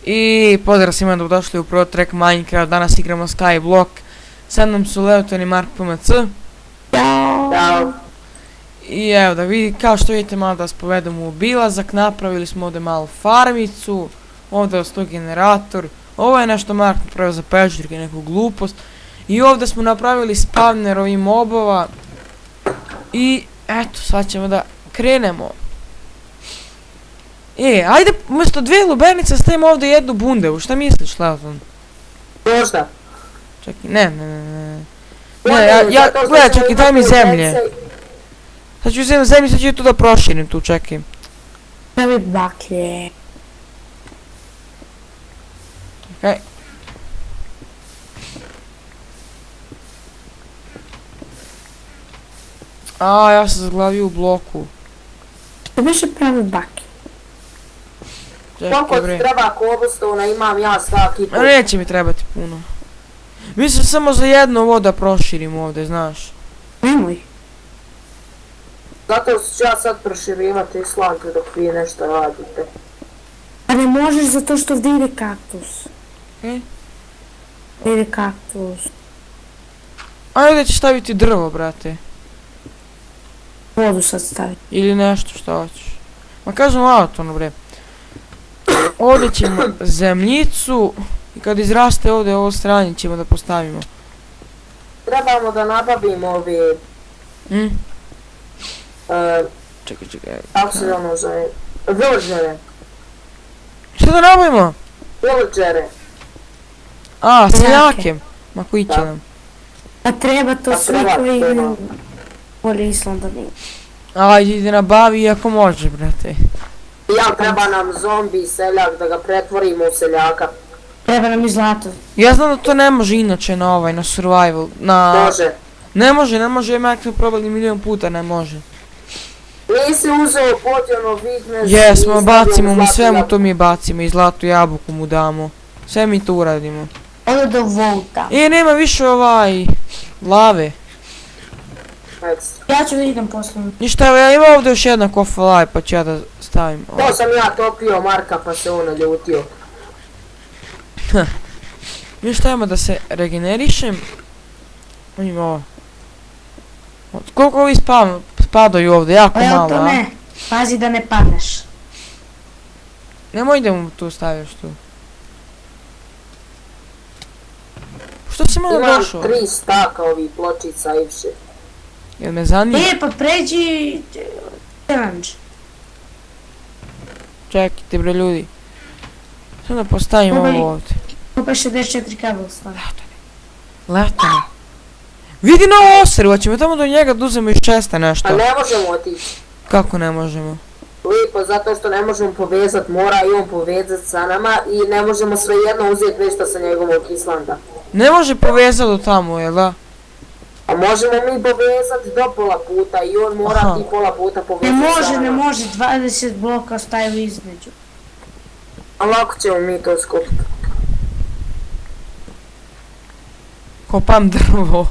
I pozdrav svima, dobrodošli u Pro Trek Minecraft. Danas igramo Skyblock. Sa mnom su Leoton i Mark PMC. Ćao. I evo da vidi, kao što vidite, malo da vas povedem u obilazak. Napravili smo ovdje malu farmicu. Ovdje je sto generator. Ovo je nešto Mark napravio za pečurke, neku glupost. I ovdje smo napravili spawner ovih mobova. I eto, sad ćemo da krenemo. Ajde umjesto dvije lubernice stavimo ovdje jednu bundevu, šta misliš, Leoton? Možda. Čekaj, ne, gledaj, čekaj, daj mi zemlje. Sad ću uzeti zemlju, sad ću tu da proširim tu, čekaj. Da mi baklje. Okej. Ja sam zaglavio u bloku. Da više pravi baklje. Koliko ti treba cobblestone, imam ja svaki put. Neće mi trebati puno. Mislim samo za jedno ovo da proširim ovdje, znaš. Nemoj. Zato ću ja sad proširivati slage dok vi nešto radite. A ne možeš zato što ovdje ide kaktus. Ide kaktus. Ajde ćeš staviti drvo, brate. Vodu sad staviti. Ili nešto što hoćeš. Ma kažem Leotonu, bre. Ovdje ćemo zemljicu. I kad izraste ovdje ovo stranje ćemo da postavimo. Trebamo da nabavimo ovi... Čekaj. Kako se ono zove? Villagere. Što da nabavimo? Villagere. Seljake. Ma koji će nam? A treba to svi koji voli Islanda nije. Ajde, ide nabavi ako može, brate. Ja, treba nam zombi seljak da ga pretvorimo u seljaka. Treba nam i zlato. Ja znam da to ne može inače na ovaj, na survival, Može. Ne može, Mark smo probali milion puta, ne može. Nisi uzeo potjeno weakness. Jesmo, bacimo mu, sve mu to mi bacimo i zlatu jabuku mu damo. Sve mi to uradimo. Ono do volta. Nema više lave. Ja ću da idem posle. Ništa, evo ja imam ovdje još jedna kofa lave pa ću ja da stavim. To sam ja topio Marka pa se on naljutio. Ništa, ajmo da se regenerišem. Vidimo ovo. Koliko ovi spadaju ovdje, jako malo, to ne, pazi da ne padneš. Nemoj da mu tu staviš tu. Što si malo došao? Imam 3 staka ovih pločica i više. Jel me zanima? Pa pređi... challenge. Čekajte bre ljudi. Sad da postavimo ovo ovdje. Kupa 64 kabel stavio. Leotone. Vidi na ovo osrevu, hoćemo tamo do njega da uzemo iz česta nešto. A ne možemo otići. Kako ne možemo? Lipo, zato što ne možemo povezat, mora i on povezat sa nama i ne možemo svejedno uzeti nešto sa njegovog Islanda. Ne može povezat do tamo, jel da? A možemo mi povezati do pola puta i on mora i pola puta povezati sa nama. Ne može, 20 bloka stavili između. A lako ćemo mi to skupiti. Kopam drvo.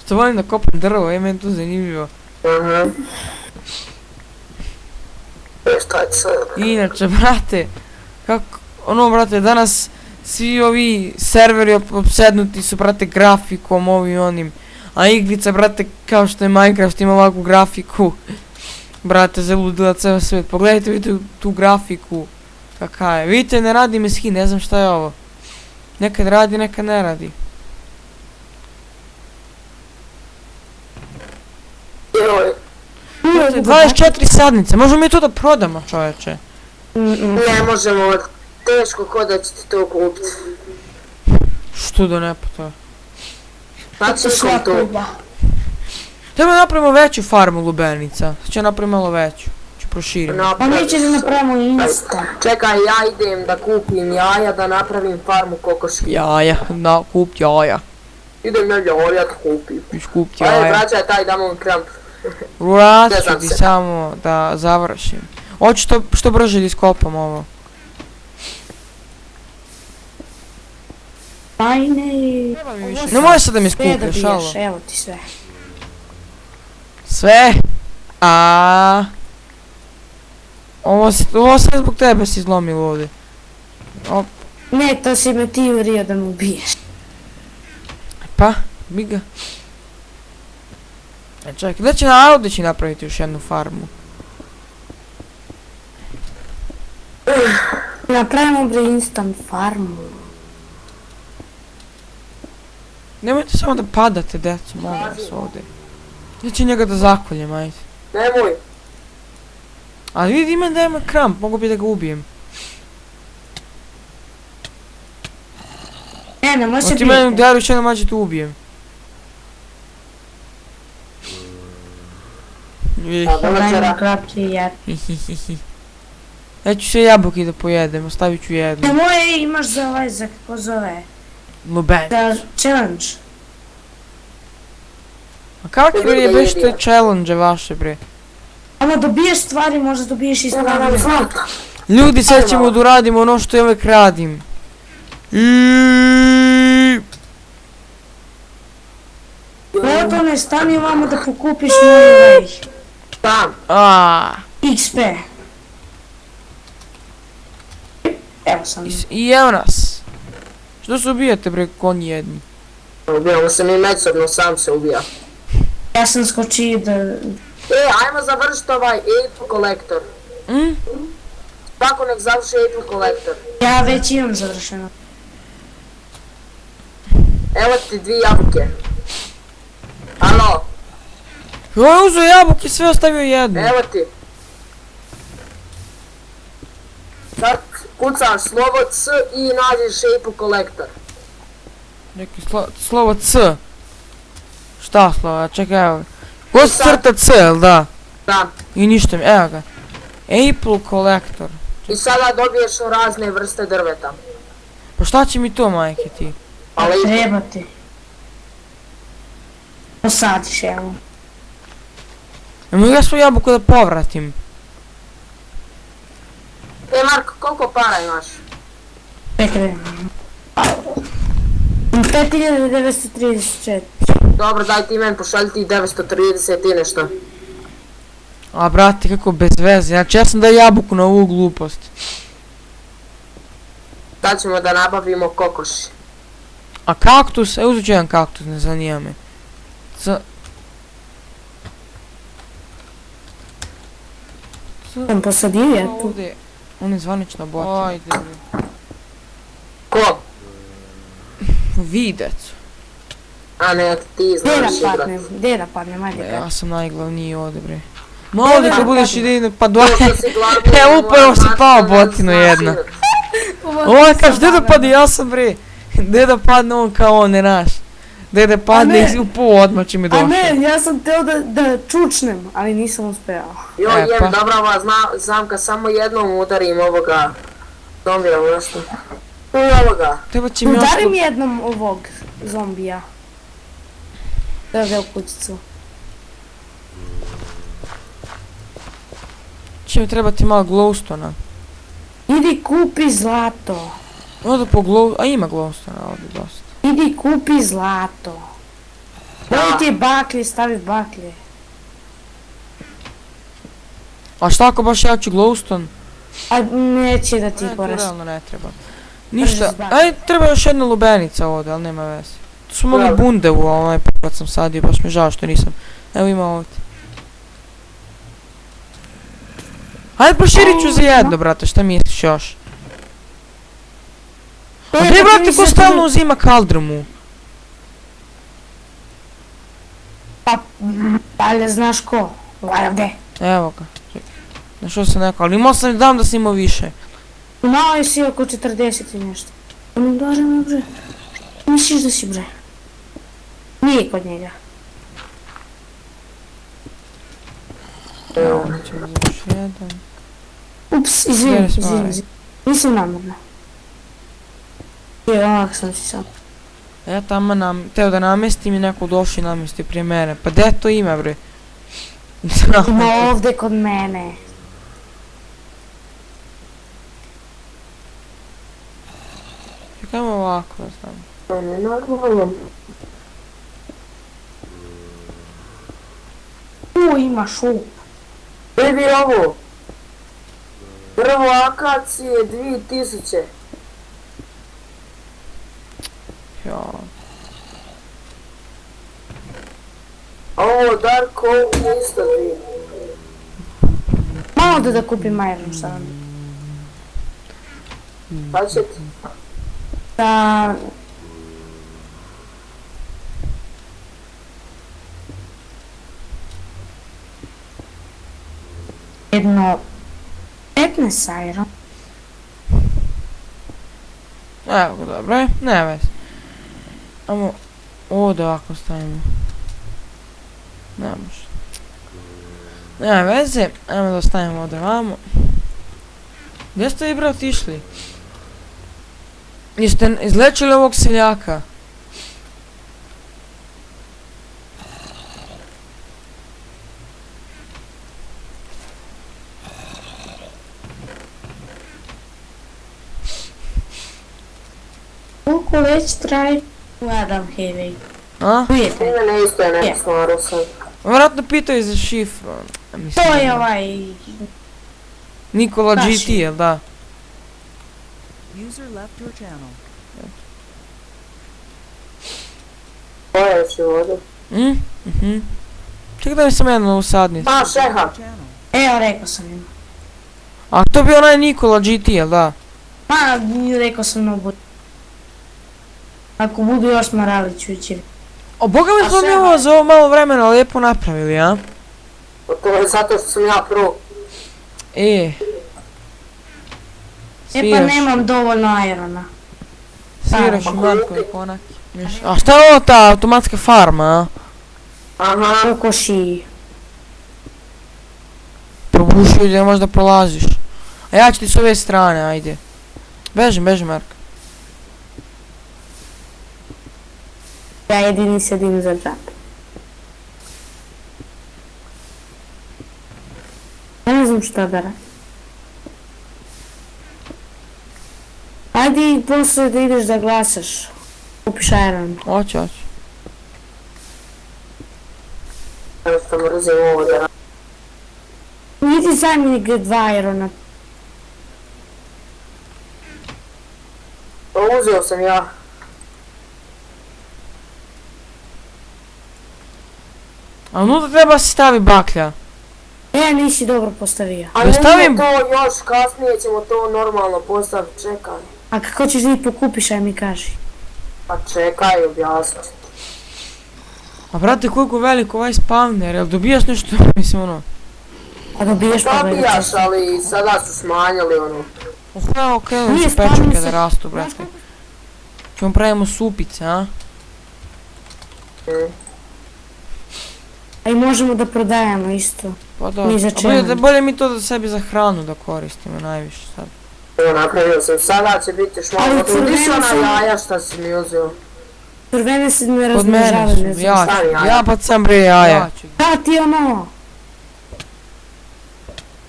Što volim da kopam drvo, meni to zanimljivo. Inače, brate, brate, danas svi ovi serveri opsednuti su, brate, grafikom, ovim onim. A igrica, brate, kao što je Minecraft, ima ovakvu grafiku. Brate, zaludila ceo svijet. Pogledajte, vidite tu grafiku. Kaka je. Vidite, ne radi mi skin, ne znam šta je ovo. Nekad radi, nekad ne radi. Joj. 24 sadnice, možemo mi to da prodamo, čoveče. Ne možemo, teško ko da ćete to kupiti. Što da ne pa to? Znači što to? Treba napravimo veću farmu lubenica, sad ću napraviti malo veću, ću proširiti. Pa neće da napravimo insta. Čekaj, ja idem da kupim jaja, da napravim farmu kokoški. Jaja, kup jaja. Idem na jaja da kupim. Kup jaja. Ajde, vraćaj taj damon kramp. Vratit ću ti samo da završim. Hoću što brže da iskopam ovo. Ajne. Ne može sad da mi skupljaš, alo. Evo ti sve. Sve? Ovo sve zbog tebe si izlomilo ovdje. Op, Ne, to si me ti urio da me ubiješ. pa, bi ga. Čekaj, gdje će na ovdje će napraviti još jednu farmu? Napravimo bre instant farmu. Nemojte samo da padate, deco, molim vas ovdje. Gdje će njega da zakoljem, ajde. Nemoj. Ali vidi ima da ima kramp, mogu bi da ga ubijem. Ne može se Oti meni biti. udaru, još jednom mađe tu ubijem. Domaćara. Krapci jer. Ja ću sve jabuke da pojedem, ostavit ću jednu. Ne moje imaš za ovaj, za kako zove. Luben. Za challenge. A kakvi bre je bre što je challenge vaše bre? Ono dobiješ stvari, možda dobiješ i stvari. Ljudi, sad ćemo da uradimo ono što ja uvek radim. Evo ne stani ovamo da pokupiš moj ovaj. Tam. XP. Evo sam. I evo nas. Što se ubijate bre konji jedni? Ubijamo se mi međusobno, sam se ubija. Ja sam skočio da... Ajmo završiti ovaj Apple Collector. Svako nek završi Apple Collector. Ja već imam završeno. Evo ti 2 jabuke. Alo, Ovo je uzeo jabuke, sve ostavio jednu. evo ti. Sad kucaš slovo C i nađeš Apple Collector. Neki slovo C. Šta slovo, čekaj evo. Ko se crta C, jel da? Da. I ništa mi, evo ga. Apple Collector. I sada dobiješ razne vrste drveta. Pa šta će mi to, majke ti? Ali Treba ti. Posadiš, evo. Ne mogu ja svoju jabuku da povratim. Marko, koliko para imaš? Čekaj. 5934. Dobro, daj ti meni, pošalj ti 930 i nešto. A brate, kako bez veze, znači ja sam dao jabuku na ovu glupost. Sad ćemo da nabavimo kokoši. A kaktus, uzet ću jedan kaktus, ne zanima me. Sam posadio ja tu. Ovdje, on je zvanično bot. Ajde, Ko? videc. A ne, ti znaš igrat. Gdje da padnem, ajde kad. Ja sam najglavniji ovdje bre. Ma ovdje kad budeš idejno pa dva. Pošto si glavni, E, upravo se moram pao znati botino da jedna. znaš Ovo je kaže, gdje da padne, ja sam bre. Gdje da padne on kao on, ne naš. Gdje da padne ne. i u pol odmah će mi A došao. ne, ja sam teo da čučnem, ali nisam uspeo. Jo, E, jem, pa. dobra ova zamka, samo jednom udarim ovoga zombija, nešto. I ovoga. Treba će mi Udarim ostalo. jednom ovog zombija. Da ga u kućicu. Će mi trebati malo glowstona. Idi kupi zlato. Onda po a ima glowstona ovdje dosta. Idi kupi zlato. Daj ti baklje, stavi baklje. A šta ako baš ja ću glowstone? A neće da ti Ne, to koristi. realno ne treba. Ništa, zbaciti. aj treba još jedna lubenica ovdje, ali nema veze. To su mogli Dobro. bundevu, ovaj kad sam sadio, baš mi je žao što nisam. Evo ima ovdje. Ajde proširit ću za jedno, brate, šta misliš još? A gdje, brate, ko stalno uzima kaldrmu? Pa, ali znaš ko? Varde. Evo ga, čekaj. Našao sam neko, ali imao sam dam da sam imao više. Malo si oko 40 i nešto. Ono dođe me bre. Misliš da si bre? Nije kod njega. Evo, ćemo za još jedan. Ups, izvini, Gdje smo, izvini, aj? izvini. Nisam namjerna. Je, onak sam si sam. Ja tamo teo da namestim i neko došli namesti prije mene. Pa gdje to ima bre? Ima ovdje kod mene. Čekajmo ovako, da znam. To ne normalno. Ima šup. Vidi ovo. Prvo akacije 2000. Ja. A ovo Dark Oak je isto 2000. Malo da kupim iron sad. Pa će ti? Da... Jedno... 15 iron. Evo ga, dobro je, ne vez. Amo ovdje ovako stavimo. Ne može. Nema veze, ajmo da stavimo ovdje vamo. Gdje ste vi bre otišli? Jeste izlečili ovog seljaka? Koliko već traje? Gledam heavy. A? Ujete. Mene isto je neko stvarao sam. Vjerojatno pitaju za šifru. Mislim, To je ovaj... Nikola Naši. GT, jel da? User left your channel. Ovo je još i vodu. Čekaj da mi sam jednu usadnicu. A, šeha. Channel. Evo, rekao sam im. A to bi onaj Nikola GT, jel da? Ma, rekao sam na budu. Ako budu još morali ću ići. O, boga mi A smo mi šeha? ovo za ovo malo vremena lijepo napravili, a? To je zato što sam ja pro. E. E pa Sviraš, nemam dovoljno irona. sviraš Pa, u matkovi konak. A šta je ovo ta automatska farma, a? Aha. Kokoši. Probušio gdje možda prolaziš. A ja ću ti s ove strane, ajde. Beži Mark. Ja jedini sedim za džap. Ja ne znam šta da radim. Ajde i posle da ideš da glasaš. Kupiš iron. Hoću. Jednostavno mrzim ovo da radim. Niti zamjenik 2 irona. Pa uzeo sam ja. A unutra treba se stavi baklja. Nisi dobro postavio. A Da stavim- nije to još kasnije ćemo to normalno postaviti, čekaj. A kako ćeš da ih pokupiš, aj mi kaži. Pa čekaj, objasnit ću ti. A brate, koliko veliko ovaj spawner, jel dobijaš nešto, mislim ono. A dobiješ pa Dobijaš, ali sada su smanjili ono. Oho, krenuli Nije su pečurke spavni da se- rastu, brate. Ćemo pravimo supice, a? A i možemo da prodajemo isto. Pa da, Ni za a čemu. bolje mi to da sebi za hranu da koristimo najviše sad. Evo napravio sam, sada će biti još Ali malo. crveno Di su ona sam- jaja šta si mi uzeo? Crvene se ne Kod mene razmnožavaju, ne su, znam šta. ja pa sam bre jaja. Da ti ono.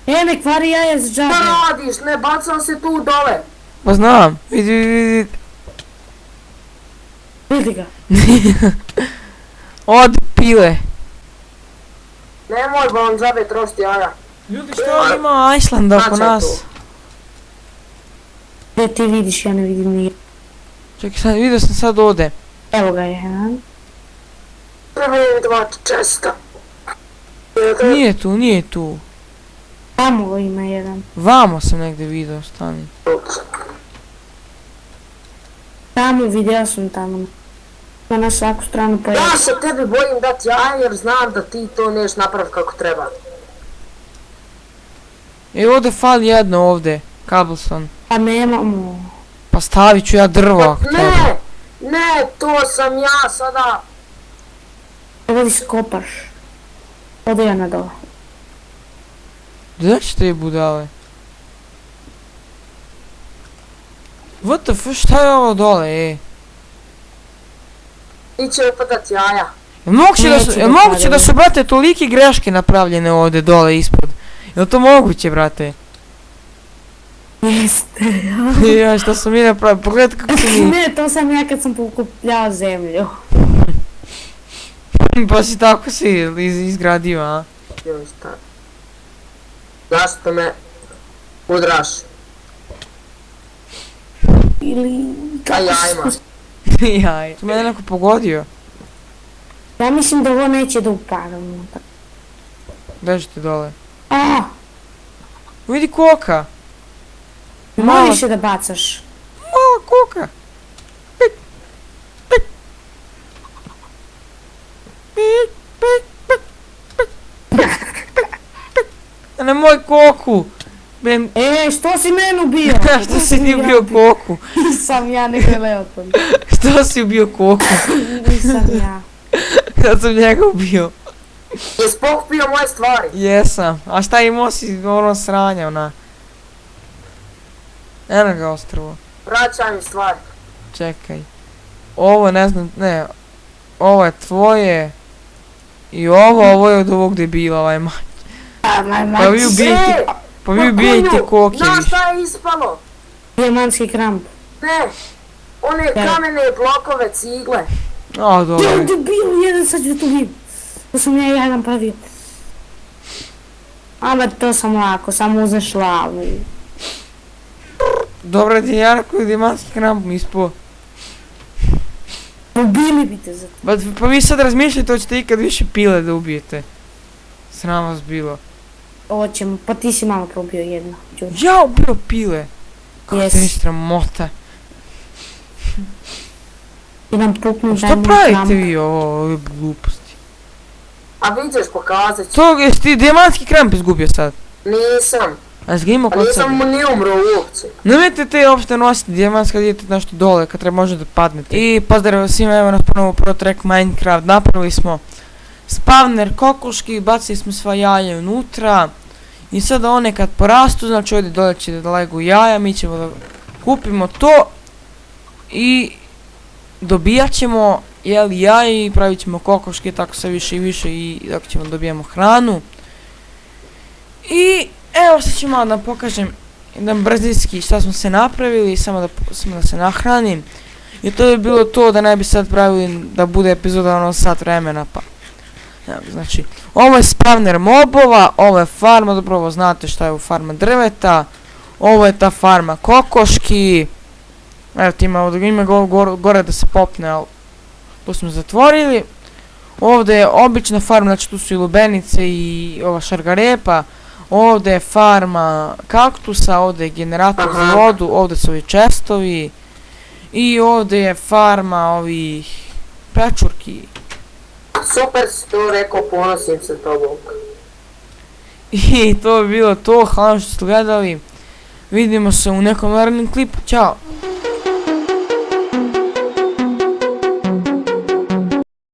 Ne kvari jaja za Šta džabe. radiš? Ne, bacam se tu dole. Pa znam, vidi. Vidi ga. Od pile. Nemoj vam džabe trošiti jaja. Ljudi, što ima Islanda oko Značaj nas? tu. Gdje ti vidiš, ja ne vidim nije. Čekaj, sad, vidio sam sad ovdje. Evo ga je, ha? Treba im dva česta. Nije tu. Tamo ima jedan. Vamo sam negdje vidio, stani. Tamo, vidio sam tamo. Pa na svaku stranu pojavi. Ja se tebi bojim dati jaja jer znam da ti to neš napraviti kako treba. I ovdje fali jedno ovdje, Cobblestone. Pa nemamo. Pa stavit ću ja drvo ako treba. Ne, to sam ja sada. Evo li skopaš. Odo ja na dole. Gdje ćete i budale? What the fuck, šta je ovo dole, ej? Ti će upadat jaja. Jel moguće da su, brate, toliki greške napravljene ovdje dole ispod? Jel to moguće, brate? Jeste. Ja, šta su mi napravili, pogledaj kako su mi... Ne, to sam ja kad sam pokupljao zemlju. Pa si tako si izgradio, a? Joj, šta? Zašto me... Udraš. Ili... A jajma. Jaj. Tu me je neko pogodio. Ja mislim da ovo neće da upada unutra. Bežite dole. A, Vidi koka. mora više da bacaš. Mala koka. Pik, pik, pik, pik, pik, pik, pik, pik. A nemoj koku. Ben, Što si mene ubio? što si ti ubio koku? Nisam ja, nego je Leopold. Što si ubio koku? Nisam ja. Kad sam njega ubio. Jes pokupio moje stvari? Jesam. A šta imao si ono sranja, ona? Eno ga ostrvo. Vraćaj mi stvari. Čekaj. Ovo ne znam, ne. Ovo je tvoje. I ovo je od ovog debila, ovaj mać. Pa vi ubijete, pa vi ubijete koke Znaš više. šta je ispalo? Diamantski kramp. Ne. One kamene blokove cigle. A, dobro. Ja debil, jedan sad ću tu bio. To sam ja jedan pravio. Ama to sam lako, samo uzmeš lavu. Dobro ti je Jarko i diamantski kramp mi ispo. Ubili bi te za to. Pa vi sad razmišljate, hoćete ikad više pile da ubijete. Sram vas bilo. Ovo ćemo, pa ti si malo kao ubio jedno. Ja ubio pile. Kako Yes. te ništa sramota. I nam puknu Šta diamond pravite kramp. vi ove gluposti? A vidiš, pokazat ću. To jesi ti diamantski kramp izgubio sad? Nisam. A jesi ga imao Pa kod nisam sebe? mu ni umro uopće. Nemojte te uopšte nositi dijamant kad idete nešto dole, kad treba možda da padnete. I pozdrav svima, evo nas ponovo u Pro Track Minecraft. Napravili smo spawner kokoški, bacili smo sva jaja unutra. I sada one kad porastu, znači ovdje dole će da legu jaja, mi ćemo da kupimo to. I dobijat ćemo jaja i pravit ćemo kokoške, tako sve više i više i dok ćemo dobijemo hranu. I evo sad ću malo da pokažem jedan brzinski šta smo se napravili, samo da se nahranim. I to je bilo to, da ne bi sad pravili da bude epizoda ono sat vremena, pa. Evo, znači, ovo je spawner mobova, ovo je farma, dobro ovo znate šta je u farma drveta. Ovo je ta farma kokoški. Evo ti ima gore da se popne, ali tu smo zatvorili. Ovdje je obična farma, znači tu su i lubenice i ova šargarepa. Ovdje je farma kaktusa, ovdje je generator za vodu, ovdje su ovi čestovi. I ovdje je farma ovih pečurki. Super si to rekao, ponosim se tobom. I to je bilo to, hvala što ste gledali. Vidimo se u nekom narednom klipu, ćao!